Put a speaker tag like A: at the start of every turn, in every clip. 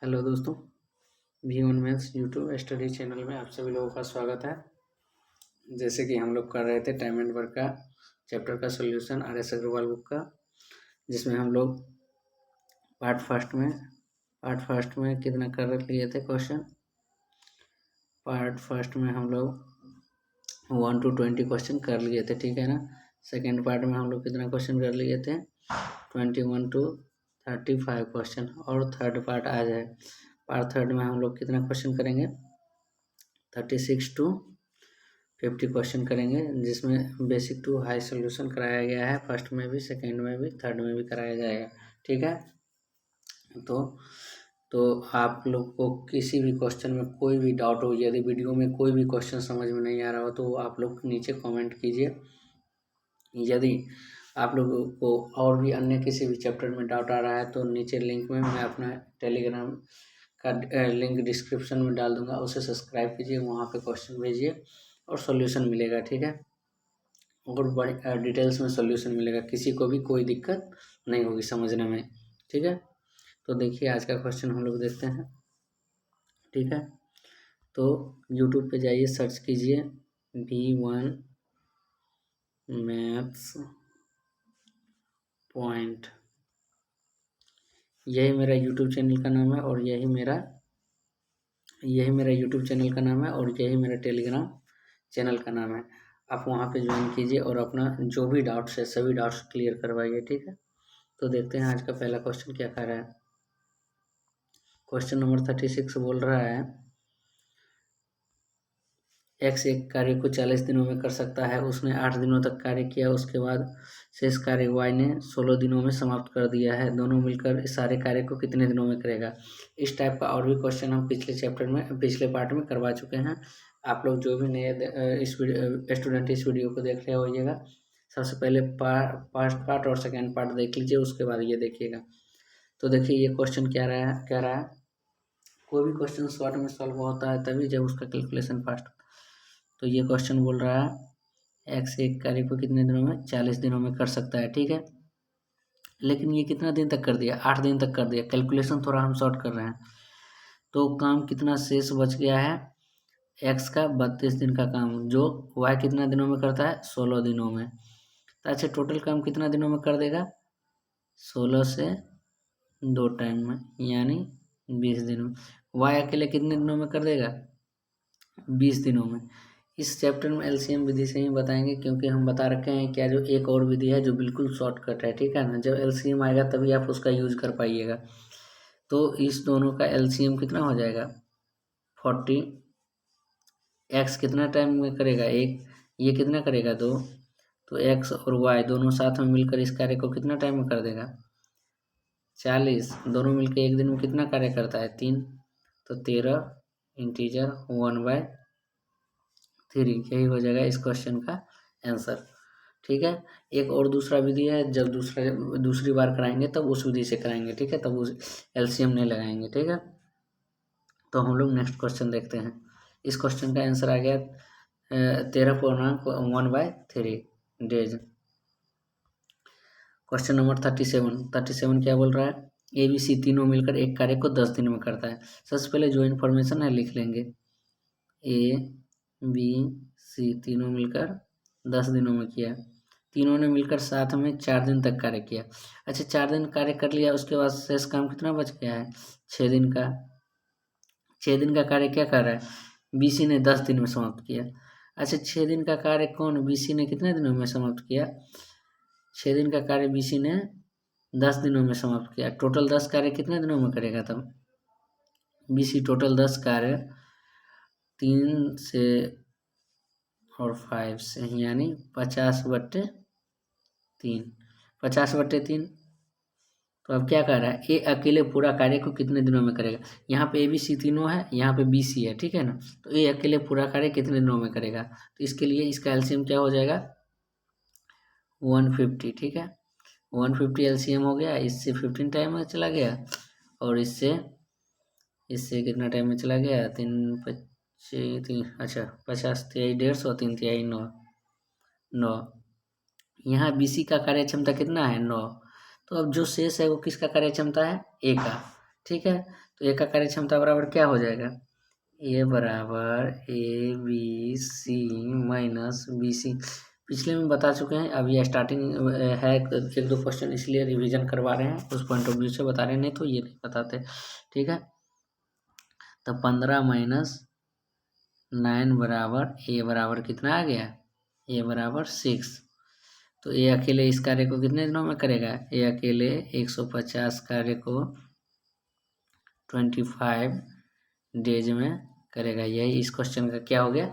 A: Hello दोस्तों, V1 maths YouTube study channel में आप सभी लोगों का स्वागत है। जैसे कि हम लोग कर रहे थे टाइम एंड वर्क का चैप्टर का सॉल्यूशन RS अग्रवाल बुक का, जिसमें हम लोग पार्ट फर्स्ट में कितना कर लिए थे क्वेश्चन। पार्ट फर्स्ट में हम लोग 1 to 20 क्वेश्चन कर लिए थे, ठीक है ना। सेकेंड पार्ट में हम लोग कितना क्वेश्चन कर लिए थे, 21 to 35 क्वेश्चन। और थर्ड पार्ट आज है। पार्ट थर्ड में हम लोग कितना क्वेश्चन करेंगे, 36 to 50 क्वेश्चन करेंगे, जिसमें बेसिक टू हाई सॉल्यूशन कराया गया है। फर्स्ट में भी, सेकेंड में भी, थर्ड में भी कराया जाएगा, ठीक है। तो आप लोग को किसी भी क्वेश्चन में कोई भी डाउट हो, यदि वीडियो में कोई भी क्वेश्चन समझ में नहीं आ रहा हो तो आप लोग नीचे कमेंट कीजिए। यदि आप लोगों को और भी अन्य किसी भी चैप्टर में डाउट आ रहा है तो नीचे लिंक में मैं अपना टेलीग्राम का लिंक डिस्क्रिप्शन में डाल दूंगा, उसे सब्सक्राइब कीजिए, वहाँ पे क्वेश्चन भेजिए और सॉल्यूशन मिलेगा, ठीक है। और बड़ी डिटेल्स में सॉल्यूशन मिलेगा, किसी को भी कोई दिक्कत नहीं होगी समझने में, ठीक है। तो देखिए आज का क्वेश्चन हम लोग देखते हैं, ठीक है। तो यूट्यूब पे जाइए, सर्च कीजिए V1 मैथ्स पॉइंट, यही मेरा यूट्यूब चैनल का नाम है और यही मेरा यूट्यूब चैनल का नाम है और यही मेरा टेलीग्राम चैनल का नाम है। आप वहाँ पे ज्वाइन कीजिए और अपना जो भी डाउट्स है सभी डाउट्स क्लियर करवाइए, ठीक है। तो देखते हैं आज का पहला क्वेश्चन क्या कर रहा है। क्वेश्चन नंबर 36 बोल रहा है x एक कार्य को 40 दिनों में कर सकता है। उसने 8 दिनों तक कार्य किया, उसके बाद शेष कार्य y ने 16 दिनों में समाप्त कर दिया है। दोनों मिलकर इस सारे कार्य को कितने दिनों में करेगा। इस टाइप का और भी क्वेश्चन हम पिछले पार्ट में करवा चुके हैं। आप लोग जो भी नए स्टूडेंट इस वीडियो को देख रहे होइएगा, सबसे पहले फर्स्ट पार्ट और सेकेंड पार्ट देख लीजिए, उसके बाद ये देखिएगा। तो देखिए ये क्वेश्चन क्या कह रहा है, कोई भी क्वेश्चन शॉर्ट में सॉल्व होता है तभी जब उसका कैलकुलेशन फास्ट। तो ये क्वेश्चन बोल रहा है x एक कार्य को कितने दिनों में, 40 दिनों में कर सकता है, ठीक है। लेकिन ये कितना दिन तक कर दिया, 8 दिन तक कर दिया। कैलकुलेशन थोड़ा हम शॉर्ट कर रहे हैं, तो काम कितना शेष बच गया है, x का 32 दिन का काम, जो y कितना दिनों में करता है, 16 दिनों में। तो अच्छा, टोटल काम कितना दिनों में कर देगा, 16 से 2 टाइम में, यानी 20 दिनों में। y अकेले कितने दिनों में कर देगा, 20 दिनों में। इस चैप्टर में एलसीएम विधि से ही बताएंगे, क्योंकि हम बता रखे हैं क्या, जो एक और विधि है जो बिल्कुल शॉर्टकट है, ठीक है ना। जब एलसीएम आएगा तभी आप उसका यूज कर पाइएगा। तो इस दोनों का एलसीएम कितना हो जाएगा, 40। एक्स कितना टाइम में करेगा, एक, ये कितना करेगा, 2। तो एक्स और वाई दोनों साथ में मिलकर इस कार्य को कितना टाइम में कर देगा, 40। दोनों मिलकर एक दिन में कितना कार्य करता है, 3। तो 13 इंटीजर 1/3, यही हो जाएगा इस क्वेश्चन का आंसर, ठीक है। एक और दूसरा विधि है, जब दूसरी बार कराएंगे तब उस विधि से कराएंगे, ठीक है, तब उस एलसीएम नहीं लगाएंगे, ठीक है। तो हम लोग नेक्स्ट क्वेश्चन देखते हैं। इस क्वेश्चन का आंसर आ गया 13.1/3 डेज। क्वेश्चन नंबर 37 क्या बोल रहा है, ABC तीनों मिलकर एक कार्य को 10 दिन में करता है। सबसे पहले जो इन्फॉर्मेशन है लिख लेंगे, ABC तीनों मिलकर 10 दिनों में किया। तीनों ने मिलकर साथ में 4 दिन तक कार्य किया। अच्छा, 4 दिन कार्य कर लिया, उसके बाद शेष काम कितना बच गया है, 6 दिन का। 6 दिन का कार्य क्या कर रहा है, BC ने 10 दिन में समाप्त किया। अच्छा, 6 दिन का कार्य कौन, BC ने कितने दिनों में समाप्त किया, 6 दिन का कार्य BC ने 10 दिनों में समाप्त किया। टोटल 10 कार्य कितने दिनों में करेगा तब, BC टोटल 10 कार्य 3 से और 5 से, यानी 50/3। 50/3। तो अब क्या कर रहा है, ए अकेले पूरा कार्य को कितने दिनों में करेगा। यहाँ पे ABC तीनों है, यहाँ पे BC है, ठीक है ना। तो ए अकेले पूरा कार्य कितने दिनों में करेगा, तो इसके लिए इसका एलसीएम क्या हो जाएगा, 150, ठीक है। 150 एलसीएम हो गया, इससे 15 टाइम में चला गया और इससे कितना टाइम में चला गया, 3 अच्छा 50 तिहाई 150, 3 तिहाई 9। यहाँ BC का कार्य क्षमता कितना है, 9। तो अब जो शेष है वो किसका कार्य क्षमता है, ए का। ठीक है। तो ए का कार्य क्षमता बराबर क्या हो जाएगा, ए बराबर A B C minus B C. पिछले में बता चुके हैं, अभी स्टार्टिंग है एक दो क्वेश्चन, इसलिए रिवीजन करवा रहे हैं, उस पॉइंट ऑफ व्यू से बता रहे हैं, नहीं तो ये नहीं बताते। ठीक है, तो 15 माइनस 9 बराबर ए बराबर कितना आ गया, ए बराबर 6। तो ए अकेले इस कार्य को कितने दिनों में करेगा, ए अकेले 150 कार्य को 25 डेज में करेगा। यही इस क्वेश्चन का क्या हो गया,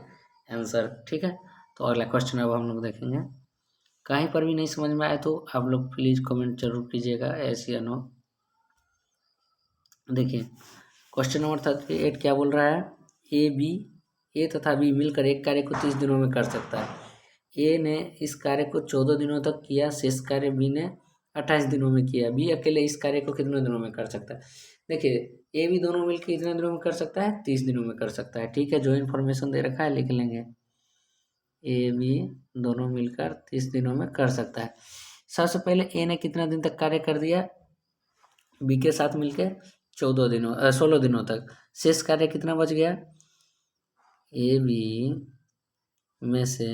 A: आंसर। ठीक है, तो अगला क्वेश्चन अब हम लोग देखेंगे। कहीं पर भी नहीं समझ में आए तो आप लोग प्लीज कमेंट जरूर कीजिएगा, ऐसे या नो। देखिए क्वेश्चन नंबर 38 क्या बोल रहा है, ए तथा बी मिलकर एक कार्य को 30 दिनों में कर सकता है। ए ने इस कार्य को 14 दिनों तक किया, शेष कार्य बी ने 28 दिनों में किया। बी अकेले इस कार्य को कितने दिनों में कर सकता है। देखिए ए बी दोनों मिलकर कितने दिनों में कर सकता है, 30 दिनों में कर सकता है। ठीक है, जो इन्फॉर्मेशन दे रखा है लिख लेंगे, ए बी दोनों मिलकर 30 दिनों में कर सकता है। सबसे पहले ए ने कितना दिन तक कार्य कर दिया, बी के साथ मिलकर 16 दिनों तक। शेष कार्य कितना बच गया, ए बी में से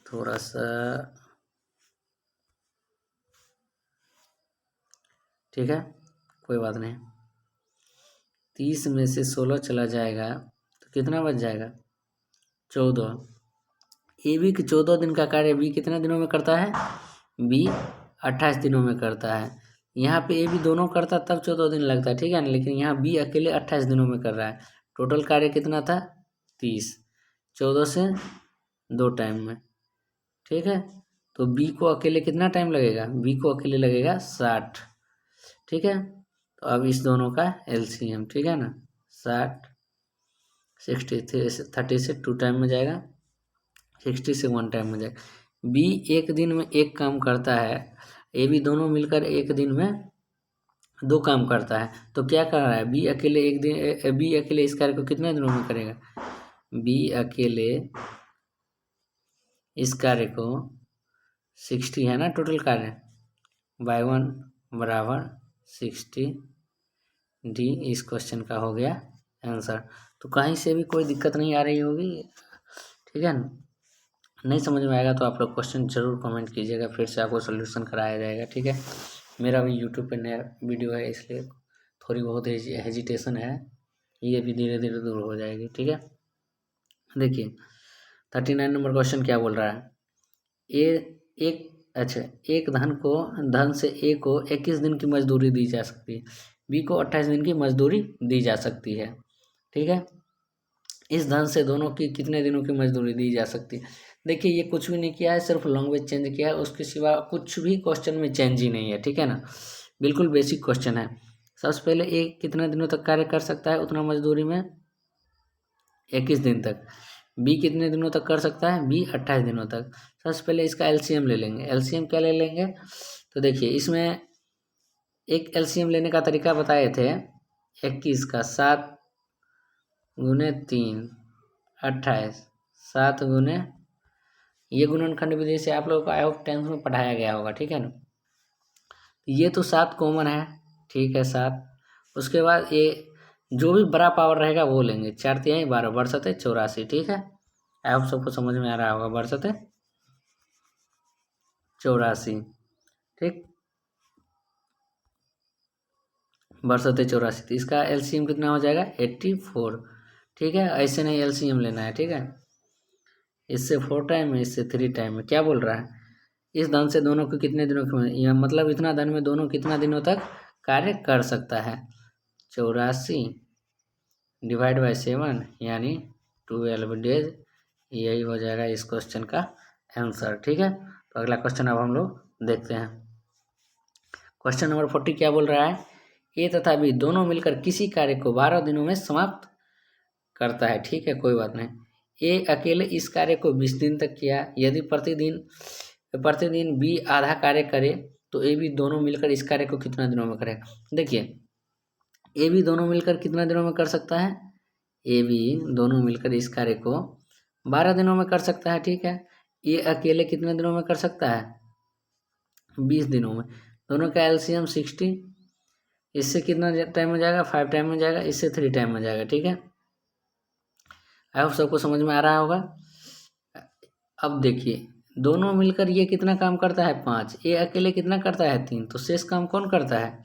A: थोड़ा सा, ठीक है कोई बात नहीं, 30 में से 16 चला जाएगा तो कितना बच जाएगा, 14। ए बी के 14 दिन का कार्य बी कितने दिनों में करता है, बी 28 दिनों में करता है। यहाँ पे ए बी दोनों करता तब 14 दिन लगता है, ठीक है ना, लेकिन यहाँ बी अकेले 28 दिनों में कर रहा है। टोटल कार्य कितना था, 30, 14 से 2 टाइम में। ठीक है, तो बी को अकेले कितना टाइम लगेगा, बी को अकेले लगेगा 60। ठीक है, तो अब इस दोनों का एलसीएम, ठीक है ना, 60 30 से 2 टाइम में जाएगा, 60 से 1 टाइम में जाएगा। बी एक दिन में एक काम करता है, ए बी दोनों मिलकर एक दिन में 2 काम करता है। तो क्या कर रहा है, बी अकेले इस कार्य को कितने दिनों में करेगा, बी अकेले इस कार्य को 60 है ना टोटल कार्य, बाय 1 बराबर 60 डी इस क्वेश्चन का हो गया आंसर। तो कहीं से भी कोई दिक्कत नहीं आ रही होगी, ठीक है ना। नहीं समझ में आएगा तो आप लोग क्वेश्चन जरूर कमेंट कीजिएगा, फिर से आपको सोल्यूशन कराया जाएगा। ठीक है, मेरा भी यूट्यूब पे नया वीडियो है, इसलिए थोड़ी बहुत हेजिटेशन है, ये भी धीरे धीरे दूर हो जाएगी। ठीक है, देखिए 39 नंबर क्वेश्चन क्या बोल रहा है, एक धन से ए को 21 दिन की मजदूरी दी जा सकती है, बी को 28 दिन की मजदूरी दी जा सकती है। ठीक है, इस धन से दोनों की कितने दिनों की मजदूरी दी जा सकती है। देखिए ये कुछ भी नहीं किया है, सिर्फ लैंग्वेज चेंज किया है, उसके सिवा कुछ भी क्वेश्चन में चेंज ही नहीं है। ठीक है ना, बिल्कुल बेसिक क्वेश्चन है। सबसे पहले ए कितने दिनों तक कार्य कर सकता है, उतना मजदूरी में 21 दिन तक। बी कितने दिनों तक कर सकता है, बी 28 दिनों तक। सबसे पहले इसका एलसीएम ले लेंगे। एलसीएम क्या ले लेंगे, तो देखिए इसमें एक एलसीएम लेने का तरीका बताए थे, 21 का 7 गुने 3 28, 7 गुने, ये गुणनखंड विधि से आप लोगों को आई होप 10th में पढ़ाया गया होगा। ठीक है ना, ये तो 7 कॉमन है, ठीक है 7। उसके बाद ये जो भी बड़ा पावर रहेगा वो लेंगे, 4 तिहाई 12 बरसते 84। ठीक है, आई होप सबको समझ में आ रहा होगा, बरसते 84। ठीक, बरसते 84, तो इसका एलसीएम कितना हो जाएगा, 84। ठीक है, ऐसे नहीं एलसीएम लेना है। ठीक है, इससे 4 टाइम है, इससे 3 टाइम है। क्या बोल रहा है, इस धन से दोनों को कितने दिनों की, या मतलब इतना धन में दोनों कितना दिनों तक कार्य कर सकता है, 84 डिवाइड बाय 7 यानी 12 डेज, यही हो जाएगा इस क्वेश्चन का आंसर। ठीक है, तो अगला क्वेश्चन अब हम लोग देखते हैं। क्वेश्चन नंबर 40 क्या बोल रहा है, ए तथा बी दोनों मिलकर किसी कार्य को 12 दिनों में समाप्त करता है। ठीक है, कोई बात नहीं। ए अकेले इस कार्य को 20 दिन तक किया, यदि प्रतिदिन बी आधा कार्य करे तो ए बी दोनों मिलकर इस कार्य को कितना दिनों में करेगा। देखिए ए बी दोनों मिलकर कितना दिनों में कर सकता है, ए बी दोनों मिलकर इस कार्य को 12 दिनों में कर सकता है। ठीक है, ए अकेले कितने दिनों में कर सकता है, 20 दिनों में। दोनों का एलसीएम 60, इससे कितना टाइम में जाएगा, 5 टाइम में जाएगा, इससे 3 टाइम में जाएगा। ठीक है, आई होप सबको समझ में आ रहा होगा। अब देखिए दोनों मिलकर ये कितना काम करता है, 5, ये अकेले कितना करता है, 3, तो शेष काम कौन करता है,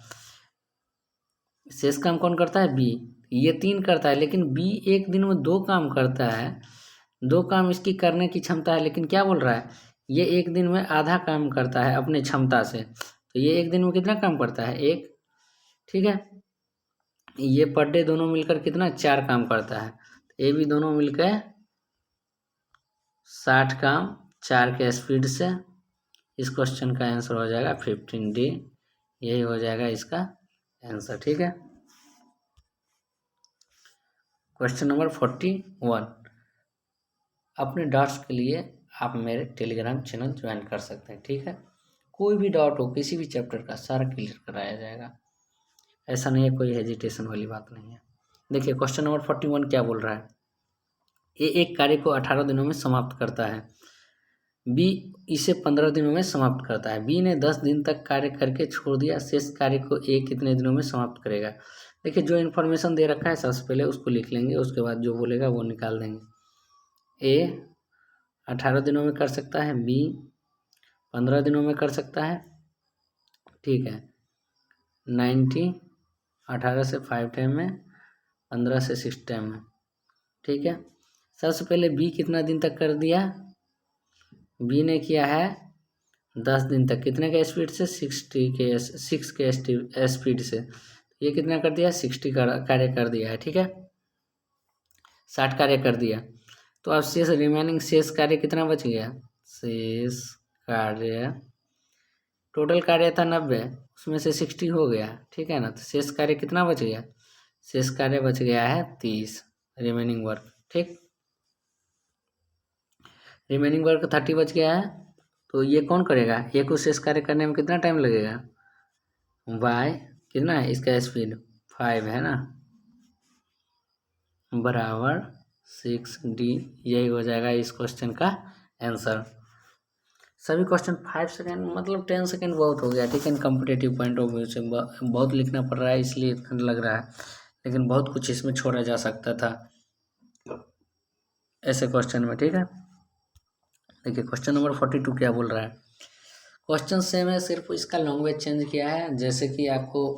A: शेष काम कौन करता है, बी। ये 3 करता है, लेकिन बी एक दिन में 2 काम करता है, 2 काम इसकी करने की क्षमता है, लेकिन क्या बोल रहा है, ये एक दिन में आधा काम करता है अपने क्षमता से। तो ये एक दिन में कितना काम करता है, 1। ठीक है, ये पर डे दोनों मिलकर कितना, 4 काम करता है। ये भी दोनों मिलकर 60 काम 4 के स्पीड से। इस क्वेश्चन का आंसर हो जाएगा 15D, यही हो जाएगा इसका आंसर। ठीक है, क्वेश्चन नंबर 41। अपने डाउट्स के लिए आप मेरे टेलीग्राम चैनल ज्वाइन कर सकते हैं। ठीक है, कोई भी डाउट हो किसी भी चैप्टर का सारा क्लियर कराया जाएगा, ऐसा नहीं है, कोई हेजिटेशन वाली बात नहीं है। देखिए क्वेश्चन नंबर 41 क्या बोल रहा है, ए एक कार्य को 18 दिनों में समाप्त करता है, बी इसे 15 दिनों में समाप्त करता है। बी ने 10 दिन तक कार्य करके छोड़ दिया, शेष कार्य को ए कितने दिनों में समाप्त करेगा। देखिए जो इन्फॉर्मेशन दे रखा है सबसे पहले उसको लिख लेंगे, उसके बाद जो बोलेगा वो निकाल देंगे। ए 18 दिनों में कर सकता है, बी 15 दिनों में कर सकता है। ठीक है, 90 18 से 5 टाइम में, 15 से 6 टाइम में। ठीक है, सबसे पहले बी कितना दिन तक कर दिया, बी ने किया है 10 दिन तक, कितने के स्पीड से, 6 के स्पीड से। ये कितना कर दिया, 60 कार्य कर दिया है। ठीक है, 60 कार्य कर दिया। तो अब शेष रिमेनिंग शेष कार्य कितना बच गया, शेष कार्य टोटल कार्य था 90, उसमें से 60 हो गया। ठीक है ना, तो शेष कार्य कितना बच गया, शेष कार्य बच गया है 30, रिमेनिंग वर्क। ठीक, रिमेनिंग वर्क 30 बच गया है, तो ये कौन करेगा, ए को शेष कार्य करने में कितना टाइम लगेगा, वाई कितना है इसका स्पीड 5 है ना, बराबर 6D, यही हो जाएगा इस क्वेश्चन का आंसर। सभी क्वेश्चन 5 सेकेंड मतलब 10 सेकेंड बहुत हो गया। ठीक है, कॉम्पिटेटिव पॉइंट ऑफ व्यू से बहुत लिखना पड़ रहा है इसलिए इतना लग रहा है, लेकिन बहुत कुछ इसमें छोड़ा जा सकता था ऐसे क्वेश्चन में। ठीक है, देखिए क्वेश्चन नंबर 42 क्या बोल रहा है, क्वेश्चन सेम है, सिर्फ इसका लैंग्वेज चेंज किया है। जैसे कि आपको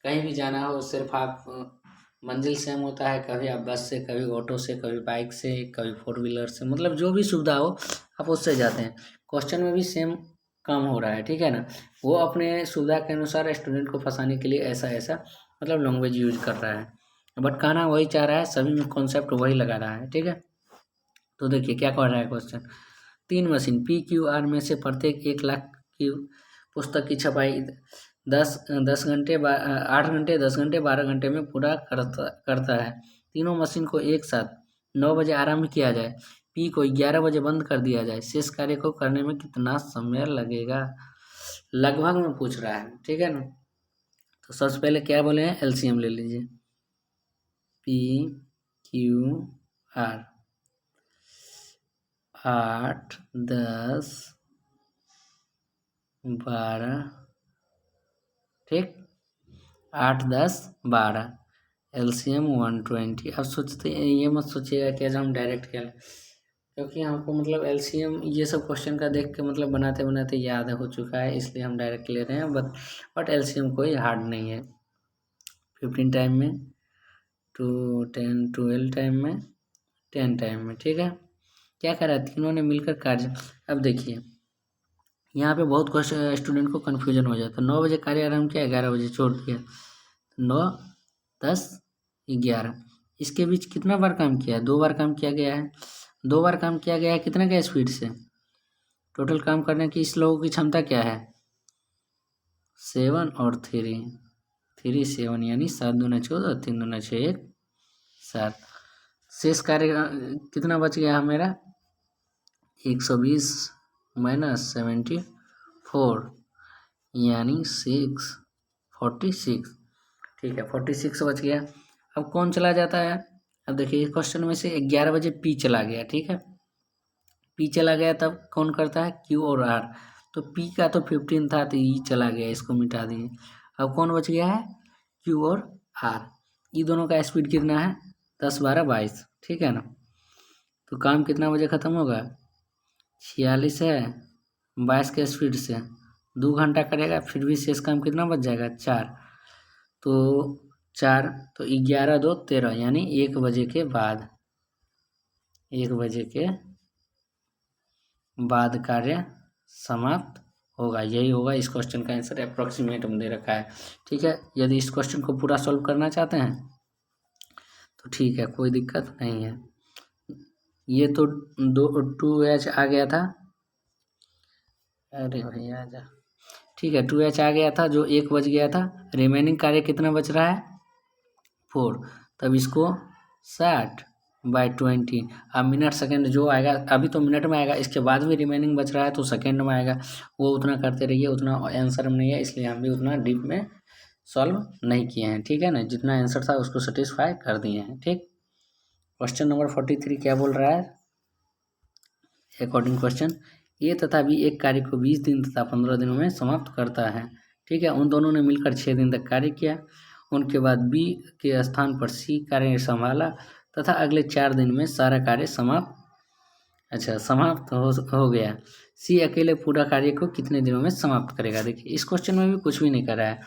A: कहीं भी जाना हो, सिर्फ आप मंजिल सेम होता है, कभी आप बस से, कभी ऑटो से, कभी बाइक से, कभी 4 व्हीलर से, मतलब जो भी सुविधा हो आप उससे जाते हैं। क्वेश्चन में भी सेम काम हो रहा है। ठीक है ना, वो अपने सुविधा के अनुसार स्टूडेंट को फंसाने के लिए ऐसा ऐसा मतलब लैंग्वेज यूज कर रहा है, बट कहना वही चाह रहा है, सभी में कॉन्सेप्ट वही लगा रहा है। ठीक है, तो देखिए क्या कह रहा है क्वेश्चन, 3 मशीन PQR में से प्रत्येक 1 लाख की पुस्तक की छपाई 10 घंटे 8 घंटे 10 घंटे 12 घंटे में पूरा करता है। तीनों मशीन को एक साथ 9 बजे आरंभ किया जाए, पी को 11 बजे बंद कर दिया जाए, शेष कार्य को करने में कितना समय लगेगा, लगभग में पूछ रहा है। ठीक है ना, तो सबसे पहले क्या बोले हैं, LCM ले लीजिए, PQR 8 10 12, ठीक, 8 10 12, LCM 120। अब सोचते ये मत सोचिएगा कि आज हम डायरेक्ट क्या, क्योंकि हमको मतलब LCM ये सब क्वेश्चन का देख के मतलब बनाते बनाते याद हो चुका है, इसलिए हम डायरेक्ट ले रहे हैं। बट LCM कोई हार्ड नहीं है। 15 टाइम में, 10 12 टाइम में, 10 टाइम में। ठीक है, क्या करा है, तीनों ने मिलकर कार्य। अब देखिए यहाँ पे बहुत क्वेश्चन स्टूडेंट को कन्फ्यूजन हो जाता है। 9 बजे कार्य आरम्भ किया, 11 बजे छोड़ दिया, 9 10 11, इसके बीच कितना बार काम किया है, 2 बार काम किया गया है। 2 बार काम किया गया है, कितने का स्पीड से, टोटल काम करने की इस लोगों की क्षमता क्या है, 7 और 3 7, यानी 7 दूना 14, 3 दूना 6 1 7। शेष कार्य कितना बच गया मेरा, 120 माइनस 74, यानी 46। ठीक है, 46 बच गया। अब कौन चला जाता है, अब देखिए इस क्वेश्चन में से 11 बजे पी चला गया। ठीक है, पी चला गया, तब कौन करता है, क्यू और आर। तो पी का तो 15 था, तो ई चला गया, इसको मिटा दिए। अब कौन बच गया है, क्यू और आर। ये दोनों का स्पीड कितना है, 10, 12, 22, ठीक है ना। तो काम कितना बजे ख़त्म होगा, 46 है, 22 के स्पीड से 2 घंटा करेगा, फिर भी शेष काम कितना बच जाएगा, 4। तो 4 तो 11, 2, 13, यानी 1 बजे के बाद, 1 बजे के बाद कार्य समाप्त होगा। यही होगा इस क्वेश्चन का आंसर, अप्रोक्सीमेट में दे रखा है, ठीक है। यदि इस क्वेश्चन को पूरा सॉल्व करना चाहते हैं तो ठीक है, कोई दिक्कत नहीं है। ये तो 2h आ गया था, अरे भैया जा, ठीक है, 2h आ गया था जो 1 बज गया था। रिमेनिंग कार्य कितना बच रहा है, 4। तब इसको 60/20, अब मिनट सेकंड जो आएगा, अभी तो मिनट में आएगा, इसके बाद भी रिमेनिंग बच रहा है तो सेकंड में आएगा। वो उतना करते रहिए, उतना आंसर में नहीं है, इसलिए हम भी उतना डीप में सॉल्व नहीं किए हैं, ठीक है ना। जितना आंसर था उसको सेटिस्फाई कर दिए हैं, ठीक। क्वेश्चन नंबर 43 क्या बोल रहा है, अकॉर्डिंग क्वेश्चन, ए तथा बी एक कार्य को 20 दिन तथा 15 दिनों में समाप्त करता है, ठीक है। उन दोनों ने मिलकर 6 दिन तक कार्य किया, उनके बाद बी के स्थान पर सी कार्य संभाला तथा अगले 4 दिन में सारा कार्य समाप्त हो गया। सी अकेले पूरा कार्य को कितने दिनों में समाप्त करेगा। देखिए इस क्वेश्चन में भी कुछ भी नहीं कर रहा है,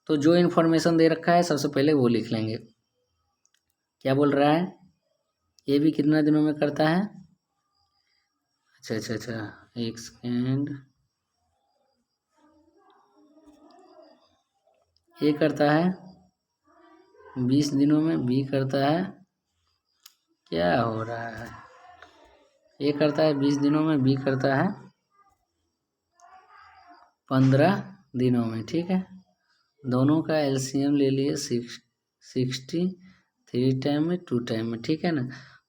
A: तो जो इन्फॉर्मेशन दे रखा है सबसे पहले वो लिख लेंगे। क्या बोल रहा है, ये भी कितना दिनों में करता है, अच्छा, एक सेकेंड, ए करता है 20 दिनों में, बी करता है, क्या हो रहा है, ए करता है 20 दिनों में, बी करता है 15 दिनों में, ठीक है। दोनों का एलसीएम ले लिए 60, 3 टाइम में, 2 टाइम में, ठीक है ना।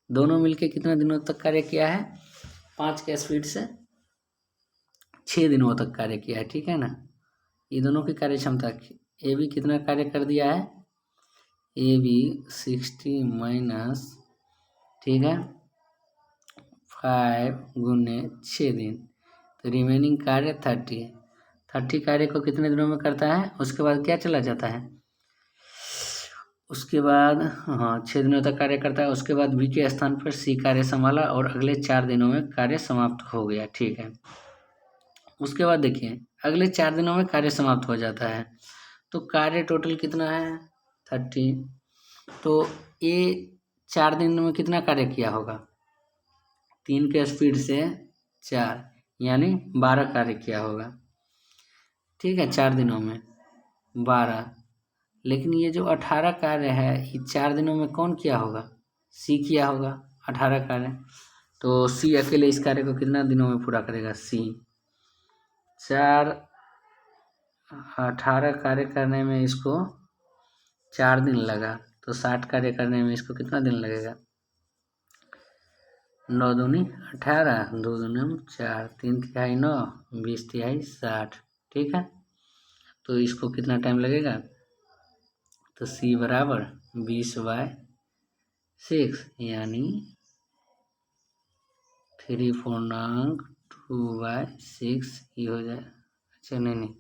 A: दोनों मिलके कितना दिनों तक कार्य किया है, 5 के स्पीड से 6 दिनों तक कार्य किया है, ठीक है ना। ये दोनों की कार्य क्षमता, ए बी कितना कार्य कर दिया है, ए बी 60 माइनस, ठीक है, 5 गुने 6 दिन, तो रिमेनिंग कार्य 30 कार्य को कितने दिनों में करता है। उसके बाद क्या चला जाता है, उसके बाद 6 दिनों तक कार्य करता है। उसके बाद बी के स्थान पर सी कार्य संभाला और अगले 4 दिनों में कार्य समाप्त हो गया, ठीक है। उसके बाद देखिए अगले 4 दिनों में कार्य समाप्त हो जाता है, तो कार्य टोटल कितना है, 30। तो ये 4 दिन में कितना कार्य किया होगा, 3 के स्पीड से 4, यानी 12 कार्य किया होगा, ठीक है। 4 दिनों में 12, लेकिन ये जो 18 कार्य है ये 4 दिनों में कौन किया होगा, सी किया होगा 18 कार्य। तो सी अकेले इस कार्य को कितना दिनों में पूरा करेगा, सी 18 कार्य करने में इसको 4 दिन लगा, तो 60 कार्य करने में इसको कितना दिन लगेगा, 9 दूनी 18, 2 दूनी 4, 3 तिहाई 9, 20 तिहाई 60, ठीक है। तो इसको कितना टाइम लगेगा, तो सी बराबर 20/6, यानी 3/4(2/6) ये हो जाए, अच्छा नहीं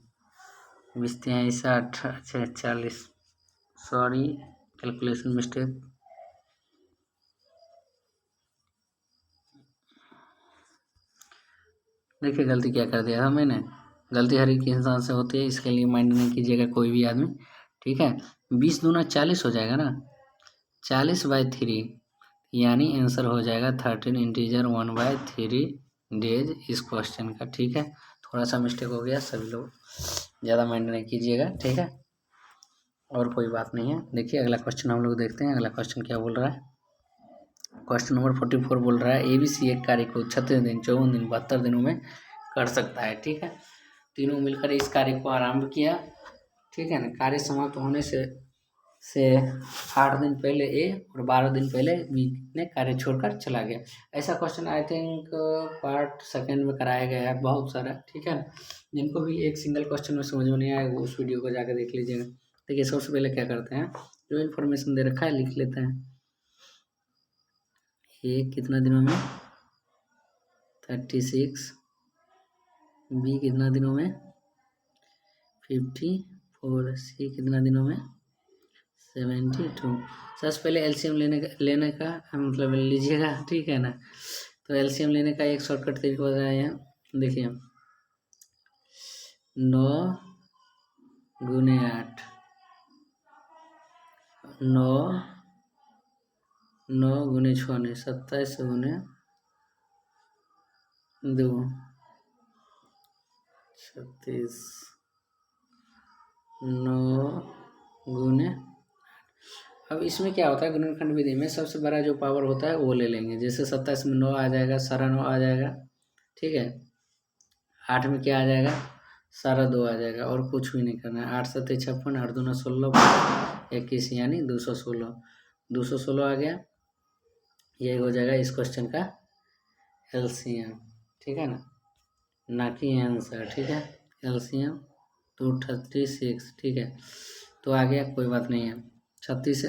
A: 20 तिहाई 60, अच्छा 40, सॉरी कैलकुलेशन मिस्टेक। देखिए गलती क्या कर दिया था मैंने, गलती हर एक इंसान से होती है, इसके लिए माइंड नहीं कीजिएगा कोई भी आदमी, ठीक है। 20 दूना 40 हो जाएगा ना, 40/3, यानी आंसर हो जाएगा 13 इंटीजर 1/3 डेज इस क्वेश्चन का, ठीक है। थोड़ा सा मिस्टेक हो गया, सभी लोग ज़्यादा माइंड नहीं कीजिएगा, ठीक है, और कोई बात नहीं है। देखिए अगला क्वेश्चन हम लोग देखते हैं, अगला क्वेश्चन क्या बोल रहा है। क्वेश्चन नंबर 44 बोल रहा है एबीसी एक कार्य को 36 दिन, 54 दिन, 72 दिनों में कर सकता है, ठीक है। तीनों मिलकर इस कार्य को आरंभ किया, ठीक है ना। कार्य समाप्त होने से 8 दिन पहले ए और 12 दिन पहले बी ने कार्य छोड़कर चला गया। ऐसा question I think part second में कराया गया है बहुत सारा, ठीक है। जिनको भी एक सिंगल क्वेश्चन में समझ में नहीं आएगा उस वीडियो को जाकर देख लीजिएगा। देखिए सबसे पहले क्या करते हैं, जो इन्फॉर्मेशन दे रखा है लिख लेते हैं। ए कितना दिनों में, 36, बी कितना दिनों में, 54, 4 सी कितना दिनों में 72। सबसे पहले एलसीएम लेने का मतलब लीजिएगा, ठीक है ना। तो एलसीएम लेने का एक शॉर्टकट तरीका बताया है, देखिए 9 गुने 8, 9 गुने 6 नहीं 27 गुने 2 36, 9 गुने। अब इसमें क्या होता है, गुणनखंड विधि में सबसे बड़ा जो पावर होता है वो ले लेंगे। जैसे 27 में 9 आ जाएगा, सारा 9 आ जाएगा, ठीक है। 8 में क्या आ जाएगा, सारा 2 आ जाएगा, और कुछ भी नहीं करना है। 8 7 56, 8 दूना 16, 21 यानी 216, 216 आ गया। यही हो जाएगा इस क्वेश्चन का एलसीएम, ठीक है ना कि आंसर, ठीक है। एलसीएम 236, ठीक है। तो आ गया, कोई बात नहीं है। 36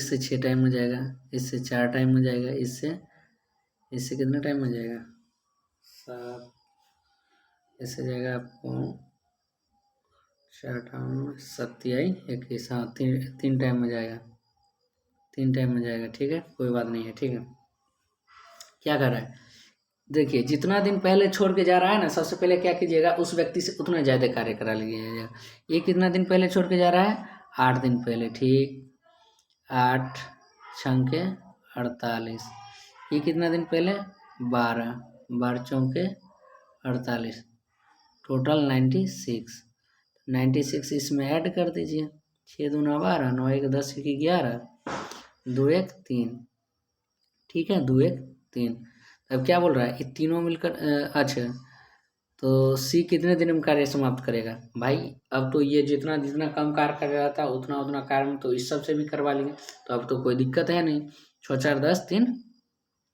A: से 6 टाइम हो जाएगा, इससे 4 टाइम हो जाएगा, इससे कितना टाइम हो जाएगा 7, इससे जाएगा आपको 4 टाइम 27 21, हाँ 3 टाइम हो जाएगा, 3 टाइम हो जाएगा, ठीक है। कोई बात नहीं है, ठीक है। क्या कर रहा है, देखिए जितना दिन पहले छोड़ के जा रहा है ना, सबसे पहले क्या कीजिएगा, उस व्यक्ति से उतना ज़्यादा कार्य करा लीजिएगा। ये कितना दिन पहले छोड़ के जा रहा है, 8 दिन पहले, ठीक। 8 छंके 48, ये कितना दिन पहले 12, 12 चौके 48, टोटल 96 इसमें ऐड कर दीजिए। 6 दूना 12, 9 1 10 1 11, 2 1 3, ठीक है। 2 1 3। अब क्या बोल रहा है, ये तीनों मिलकर अच्छा, तो सी कितने दिन में कार्य समाप्त करेगा भाई। अब तो ये जितना जितना कम कार्य कर रहा था उतना उतना कार्य में तो इस सब से भी करवा लेंगे, तो अब तो कोई दिक्कत है नहीं। 6 4 10 3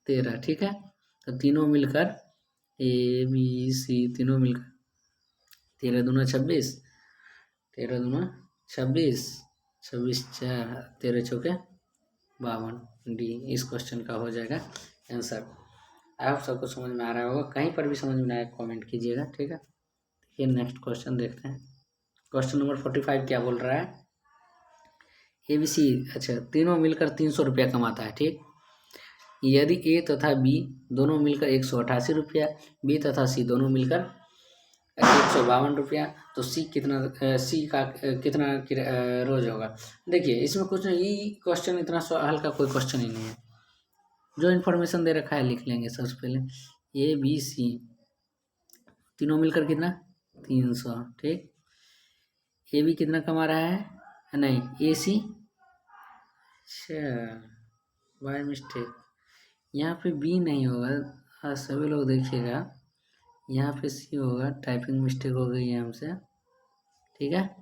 A: 13, ठीक है। तो तीनों मिलकर ए बी सी तीनों मिलकर 13 दूना 26, 13 दूना 26, 26 4 13 चौके 52, डी इस क्वेश्चन का हो जाएगा आंसर। आप सबको समझ में आ रहा होगा, कहीं पर भी समझ में आए कमेंट कीजिएगा, ठीक है। ये नेक्स्ट क्वेश्चन देखते हैं। क्वेश्चन नंबर 45 क्या बोल रहा है, ए बी सी, अच्छा तीनों मिलकर 300 रुपया कमाता है, ठीक। यदि ए तथा बी दोनों मिलकर 188 रुपया, बी तथा सी दोनों मिलकर 152 रुपया, तो सी का कितना रोज होगा। देखिए इसमें कुछ नहीं, ये क्वेश्चन इतना हल्का कोई क्वेश्चन ही नहीं है। जो इन्फॉर्मेशन दे रखा है लिख लेंगे सबसे पहले। ए बी सी तीनों मिलकर कितना 300, ठीक। ए बी कितना कमा रहा है, नहीं ए सी, अच्छा बाय मिस्टेक यहाँ पे बी नहीं होगा। हाँ सभी लोग देखिएगा, यहाँ पे सी होगा, टाइपिंग मिस्टेक हो गई है हमसे, ठीक है।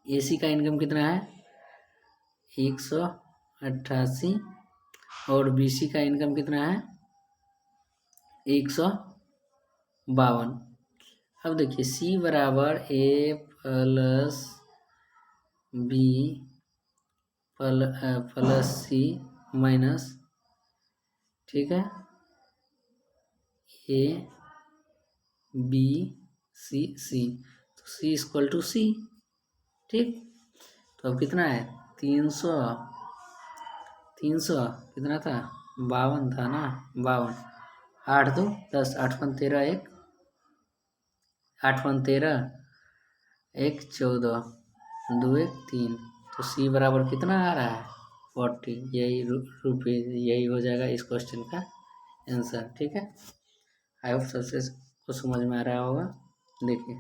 A: ए सी का इनकम कितना है 188, और बी सी का इनकम कितना है 152। अब देखिए सी बराबर ए प्लस बी प्लस सी माइनस, ठीक है, ए बी सी सी, तो सी इक्वल टू सी, ठीक। तो अब कितना है 300 कितना था 52 था ना, 52, 8 2 10, 8 1 13 1, 8 1 13 1 14, 2 1 3, तो सी बराबर कितना आ रहा है 40, यही रुपये, यही हो जाएगा इस क्वेश्चन का आंसर, ठीक है। आई होप सबसे को समझ में आ रहा होगा। देखिए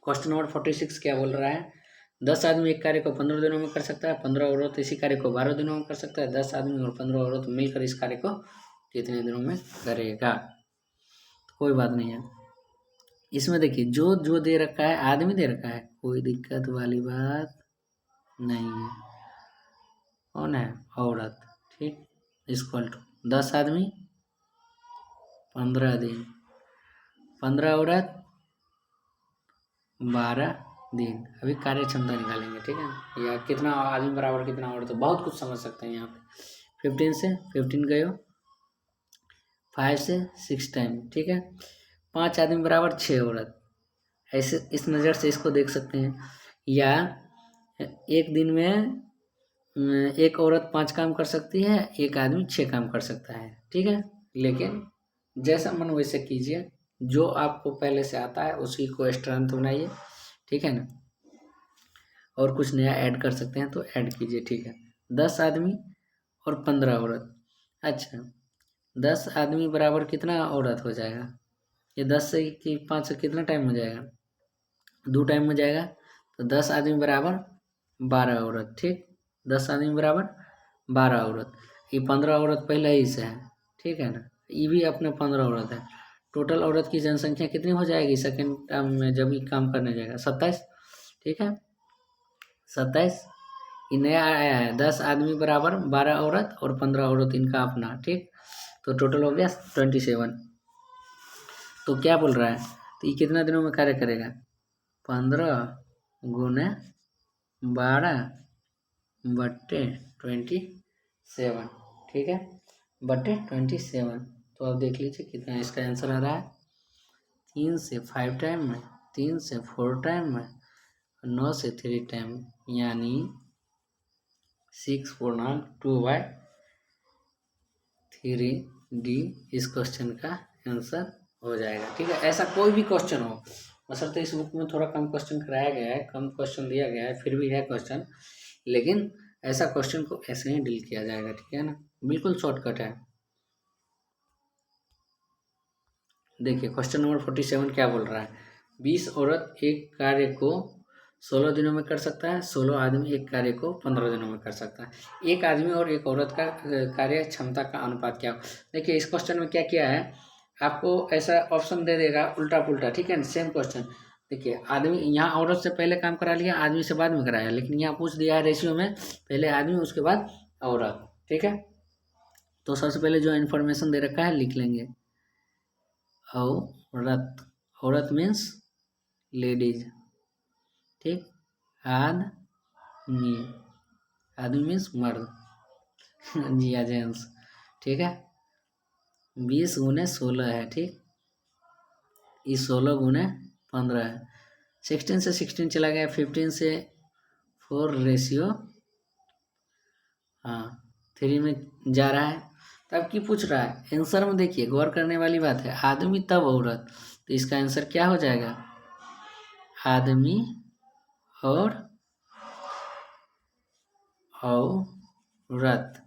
A: क्वेश्चन नंबर 46 क्या बोल रहा है, 10 आदमी एक कार्य को 15 दिनों में कर सकता है, 15 औरत इसी कार्य को 12 दिनों में कर सकता है। 10 आदमी और 15 औरत मिलकर इस कार्य को कितने दिनों में करेगा। तो कोई बात नहीं है इसमें। देखिए जो जो दे रखा है आदमी दे रखा है, कोई दिक्कत वाली बात नहीं है। कौन है औरत, ठीक। इक्वल टू 10 आदमी 15 दिन, 15 औरत 12 दिन। अभी कार्य क्षमता निकालेंगे, ठीक है, या कितना आदमी बराबर कितना औरत, तो बहुत कुछ समझ सकते हैं यहाँ पे। 15 से 15 गए, 5 से 6 टाइम, ठीक है। 5 आदमी बराबर 6 औरत, ऐसे इस नज़र से इसको देख सकते हैं। या एक दिन में एक औरत 5 काम कर सकती है, एक आदमी 6 काम कर सकता है, ठीक है। लेकिन जैसा मन वैसे कीजिए, जो आपको पहले से आता है उसी को स्ट्रेंथ बनाइए, ठीक है ना। और कुछ नया ऐड कर सकते हैं तो ऐड कीजिए, ठीक है। 10 आदमी और 15 औरत। अच्छा, 10 आदमी बराबर कितना औरत हो जाएगा? ये 10 से कि 5 से कितना टाइम हो जाएगा? 2 टाइम हो जाएगा। तो 10 आदमी बराबर 12 औरत, ठीक। 10 आदमी बराबर 12 औरत। ये 15 औरत पहले ही से है, ठीक है ना। ये भी अपने 15 औरत है। टोटल औरत की जनसंख्या कितनी हो जाएगी सेकेंड टर्म में जब ये काम करने जाएगा? 27, ठीक है। 27 ये नया आया है। 10 आदमी बराबर 12 औरत और 15 औरत इनका अपना, ठीक। तो टोटल हो गया 27। तो क्या बोल रहा है? तो ये कितना दिनों में कार्य करेगा? 15 गुने 12 बट्टे 27, ठीक है। बट्टे 27। तो आप देख लीजिए कितना इसका आंसर आ रहा है। 3 से 5 टाइम में, 3 से 4 टाइम में, 9 से 3 टाइम, यानी 6/2/3D इस क्वेश्चन का आंसर हो जाएगा, ठीक है। ऐसा कोई भी क्वेश्चन हो, बशर्ते इस बुक में थोड़ा कम क्वेश्चन कराया गया है, कम क्वेश्चन दिया गया है, फिर भी है क्वेश्चन, लेकिन ऐसा क्वेश्चन को ऐसे ही डील किया जाएगा, ठीक है ना। बिल्कुल शॉर्टकट है। देखिए क्वेश्चन नंबर 47 क्या बोल रहा है? 20 औरत एक कार्य को 16 दिनों में कर सकता है, 16 आदमी एक कार्य को 15 दिनों में कर सकता है। एक आदमी और एक औरत का कार्य क्षमता का अनुपात क्या हो? देखिए इस क्वेश्चन में क्या किया है, आपको ऐसा ऑप्शन दे देगा उल्टा पुल्टा, ठीक है। सेम क्वेश्चन देखिए, आदमी यहाँ औरत से पहले काम करा लिया, आदमी से बाद में कराया, लेकिन यहाँ पूछ दिया है रेशियो में पहले आदमी उसके बाद औरत, ठीक है। तो सबसे पहले जो इन्फॉर्मेशन दे रखा है लिख लेंगे। औरत, औरत मीन्स लेडीज, ठीक। आदमी, आदमी मीन्स मर्द जी या जेंट्स, ठीक है। 20 गुने 16 है, ठीक। ये 16 गुने 15 है। 16 से 16 चला गया, 15 से 4 रेशियो, हाँ 3 में जा रहा है। तब की पूछ रहा है आंसर में, देखिए गौर करने वाली बात है, आदमी तब औरत, तो इसका आंसर क्या हो जाएगा? आदमी और औरत।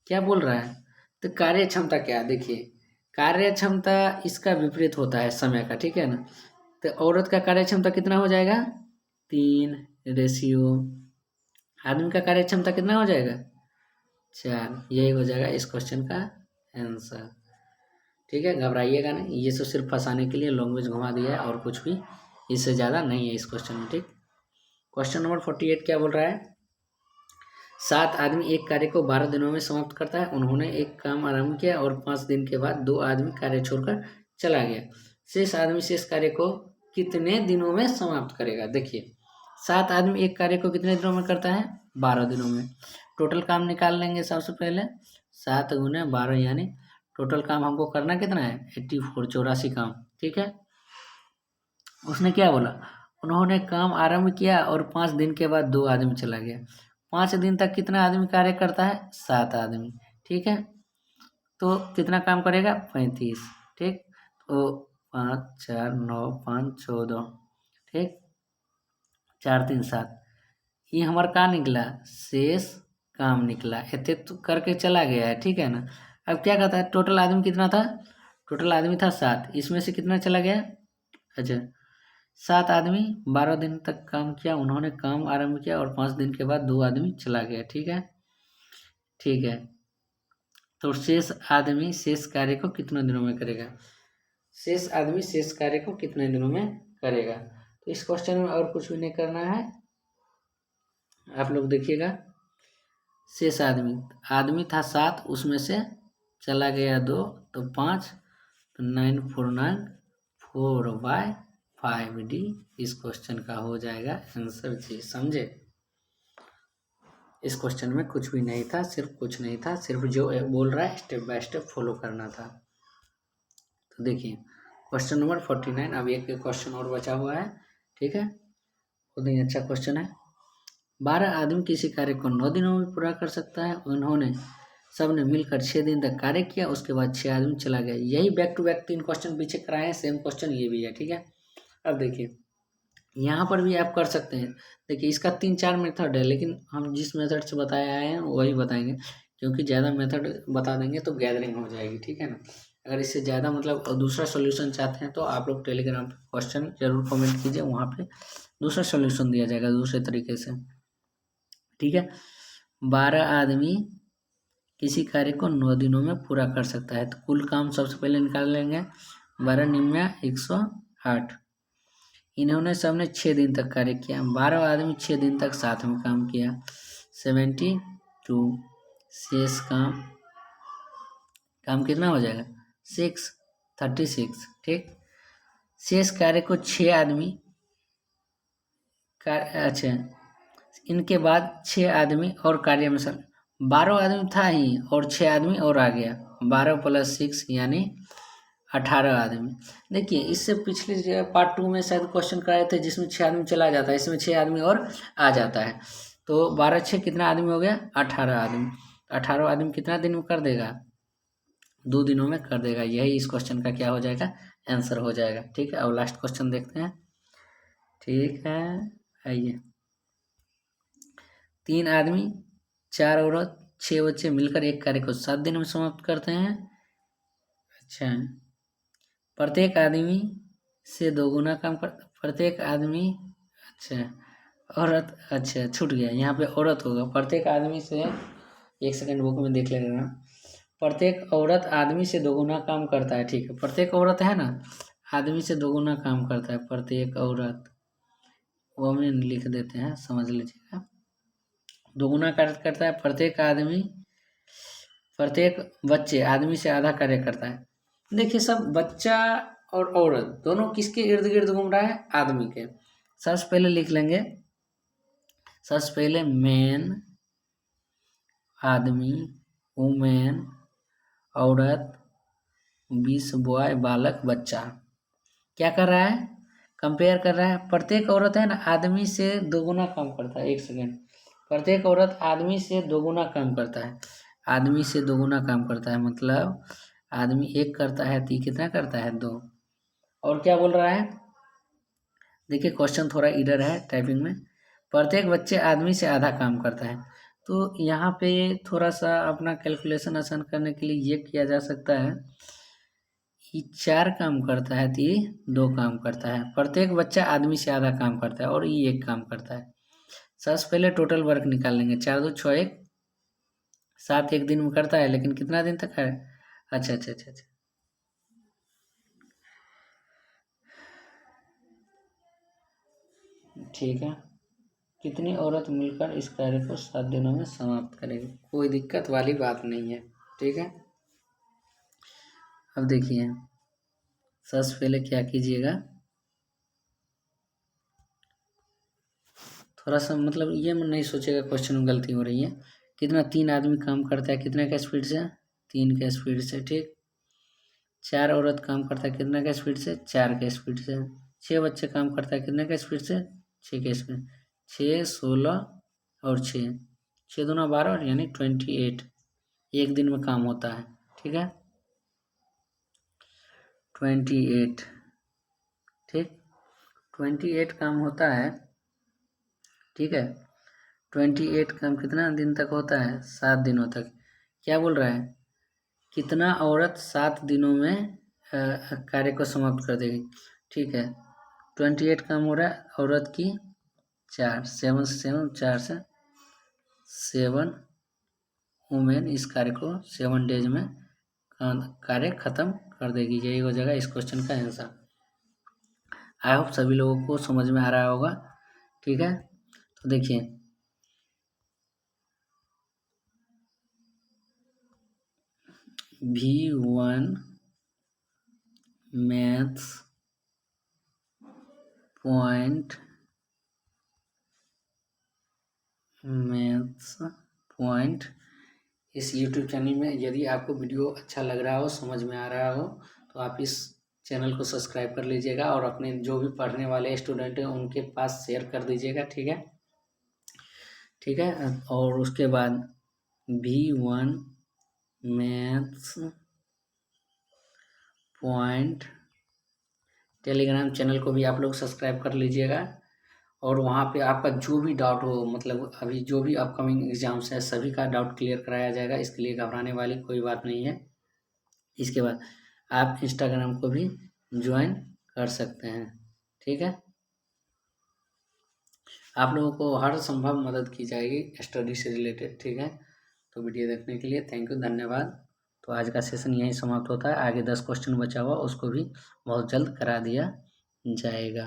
A: क्या बोल रहा है? तो कार्य क्षमता क्या है? देखिए कार्य क्षमता इसका विपरीत होता है समय का, ठीक है ना। तो औरत का कार्य क्षमता कितना हो जाएगा? 3 रेशियो। आदमी का कार्य क्षमता कितना हो जाएगा? 4। यही हो जाएगा इस क्वेश्चन का आंसर, ठीक है। घबराइएगा नहीं, ये सब सिर्फ फंसाने के लिए लैंग्वेज घुमा दिया है और कुछ भी इससे ज़्यादा नहीं है इस क्वेश्चन में, ठीक। क्वेश्चन नंबर 48 क्या बोल रहा है? 7 आदमी एक कार्य को 12 दिनों में समाप्त करता है। उन्होंने एक काम आरंभ किया और 5 दिन के बाद 2 आदमी कार्य छोड़कर चला गया। शेष आदमी शेष कार्य को कितने दिनों में समाप्त करेगा? देखिए 7 आदमी एक कार्य को कितने दिनों में करता है? 12 दिनों में। टोटल काम निकाल लेंगे सबसे पहले, 7 गुने 12, यानी टोटल काम हमको करना कितना है? 84, 84 काम, ठीक है। उसने क्या बोला? उन्होंने काम आरंभ किया और 5 दिन के बाद 2 आदमी चला गया। 5 दिन तक कितना आदमी कार्य करता है? 7 आदमी, ठीक है। तो कितना काम करेगा? 35, ठीक। तो 5 4 9 5 14, ठीक। 4 3 7, ये हमारा का निकला? शेष काम निकला। इतने तो करके चला गया है, ठीक है ना। अब क्या कहता है? टोटल आदमी कितना था? टोटल आदमी था 7, इसमें से कितना चला गया? अच्छा, 7 आदमी 12 दिन तक काम किया, उन्होंने काम आरंभ किया और 5 दिन के बाद 2 आदमी चला गया, ठीक है। ठीक है, तो शेष आदमी शेष कार्य को कितने दिनों में करेगा? शेष आदमी शेष कार्य को कितने दिनों में करेगा? तो इस क्वेश्चन में और कुछ भी नहीं करना है, आप लोग देखिएगा। शेष आदमी, आदमी था 7, उसमें से चला गया 2, तो 5, तो 9 4 9 4/5D इस क्वेश्चन का हो जाएगा आंसर जी, समझे। इस क्वेश्चन में कुछ भी नहीं था, सिर्फ कुछ नहीं था, सिर्फ जो बोल रहा है स्टेप बाय स्टेप फॉलो करना था। तो देखिए क्वेश्चन नंबर 49। अब एक क्वेश्चन और बचा हुआ है, ठीक है, बहुत ही अच्छा क्वेश्चन है। 12 आदमी किसी कार्य को 9 दिनों में पूरा कर सकता है। उन्होंने सबने मिलकर 6 दिन तक कार्य किया, उसके बाद 6 आदमी चला गया। यही बैक टू बैक 3 क्वेश्चन पीछे कराए हैं, सेम क्वेश्चन ये भी है, ठीक है। अब देखिए यहाँ पर भी आप कर सकते हैं। देखिए इसका 3-4 मेथड है, लेकिन हम जिस मेथड से बताए आए हैं वही बताएंगे, क्योंकि ज़्यादा मेथड बता देंगे तो गैदरिंग हो जाएगी, ठीक है ना। अगर इससे ज़्यादा मतलब दूसरा सोल्यूशन चाहते हैं तो आप लोग टेलीग्राम पे क्वेश्चन जरूर कमेंट कीजिए, वहाँ पे दूसरा सोल्यूशन दिया जाएगा दूसरे तरीके से, ठीक है। 12 आदमी किसी कार्य को 9 दिनों में पूरा कर सकता है, तो कुल काम सबसे पहले निकाल लेंगे। 12 निम्या 108। इन्होंने सबने 6 दिन तक कार्य किया। 12 आदमी 6 दिन तक साथ में काम किया, 72। शेष काम कितना हो जाएगा, 36, ठीक। शेष कार्य को 6 आदमी अच्छा, इनके बाद 6 आदमी और कार्य में 12 आदमी था ही और 6 आदमी और आ गया, 12 + 6 यानी 18 आदमी। देखिए इससे पिछले पार्ट 2 में शायद क्वेश्चन कराए थे जिसमें 6 आदमी चला जाता है, इसमें 6 आदमी और आ जाता है, तो 12×6 कितना आदमी हो गया, 18 आदमी। 18 आदमी कितना दिन में कर देगा, 2 दिनों में कर देगा। यही इस क्वेश्चन का क्या हो जाएगा, आंसर हो जाएगा, ठीक है। अब लास्ट क्वेश्चन देखते हैं, ठीक है। आइए, 3 आदमी 4 औरत 6 बच्चे मिलकर एक कार्य को 7 दिन में समाप्त करते हैं। अच्छा, प्रत्येक आदमी से 2 गुना काम कर, प्रत्येक आदमी, अच्छा औरत, अच्छा छूट गया, यहाँ पे औरत होगा। प्रत्येक आदमी से, एक सेकंड बुक में देख लेना। प्रत्येक औरत आदमी से 2 गुना काम करता है, ठीक है। प्रत्येक औरत है ना, आदमी से 2 गुना काम करता है। प्रत्येक औरत, वो हम लिख देते हैं, समझ लीजिएगा। 2 गुना कार्य करता है। प्रत्येक बच्चे आदमी से आधा कार्य करता है। देखिए सब बच्चा और औरत दोनों किसके इर्द गिर्द घूम रहा है, आदमी के। सबसे पहले लिख लेंगे, सबसे पहले मैन आदमी, वुमेन औरत, 20 बॉय बालक बच्चा। क्या कर रहा है, कंपेयर कर रहा है। प्रत्येक औरत है ना आदमी से 2 गुना काम करता है, एक सेकेंड। प्रत्येक औरत आदमी से 2 गुना काम करता है, आदमी से 2 गुना काम करता है, मतलब आदमी 1 करता है तो कितना करता है, 2। और क्या बोल रहा है, देखिए क्वेश्चन थोड़ा इधर है टाइपिंग में। प्रत्येक बच्चे आदमी से आधा काम करता है, तो यहाँ पे थोड़ा सा अपना कैलकुलेशन आसान करने के लिए ये किया जा सकता है कि 4 काम करता है तो ये 2 काम करता है। प्रत्येक बच्चा आदमी से आधा काम करता है और ये 1 काम करता है। सबसे पहले टोटल वर्क निकाल लेंगे, 4 2 6 1 7 एक दिन में करता है, लेकिन कितना दिन तक है, अच्छा अच्छा अच्छा अच्छा, ठीक है। कितनी औरत मिलकर इस कार्य को 7 दिनों में समाप्त करेगी, कोई दिक्कत वाली बात नहीं है, ठीक है। अब देखिए सबसे पहले क्या कीजिएगा, थोड़ा सा मतलब ये नहीं सोचेगा क्वेश्चन में गलती हो रही है। कितना, 3 आदमी काम करता है कितने का स्पीड से, 3 के स्पीड से, ठीक। 4 औरत काम करता है कितने का स्पीड से, 4 के स्पीड से। 6 बच्चे काम करता है कितने का स्पीड से, 6 के स्पीड। 6 16 और 6, 6 दूना 12 यानी 28 एक दिन में काम होता है, ठीक है। 28, ठीक, 28 काम होता है, ठीक है। 28 काम कितना दिन तक होता है, 7 दिनों तक। क्या बोल रहा है, कितना औरत 7 दिनों में कार्य को समाप्त कर देगी, ठीक है। 28 काम हो रहा है, औरत की 4, 7 से 7, 4 से 7 वुमेन इस कार्य को 7 डेज में कार्य खत्म कर देगी। यही हो जाएगा इस क्वेश्चन का आंसर। आई होप सभी लोगों को समझ में आ रहा होगा, ठीक है। तो देखिए V1 मैथ्स पॉइंट इस YouTube चैनल में, यदि आपको वीडियो अच्छा लग रहा हो, समझ में आ रहा हो, तो आप इस चैनल को सब्सक्राइब कर लीजिएगा और अपने जो भी पढ़ने वाले स्टूडेंट हैं उनके पास शेयर कर दीजिएगा। ठीक है, ठीक है। और उसके बाद V1 maths point Telegram channel को भी आप लोग सब्सक्राइब कर लीजिएगा। और वहाँ पे आपका जो भी डाउट हो, मतलब अभी जो भी अपकमिंग एग्जाम्स है सभी का डाउट क्लियर कराया जाएगा, इसके लिए घबराने वाली कोई बात नहीं है। इसके बाद आप इंस्टाग्राम को भी ज्वाइन कर सकते हैं। ठीक है, आप लोगों को हर संभव मदद की जाएगी स्टडी से रिलेटेड। ठीक है, तो वीडियो देखने के लिए थैंक यू, धन्यवाद। तो आज का सेशन यहीं समाप्त होता है। आगे 10 क्वेश्चन बचा हुआ उसको भी बहुत जल्द करा दिया जाएगा।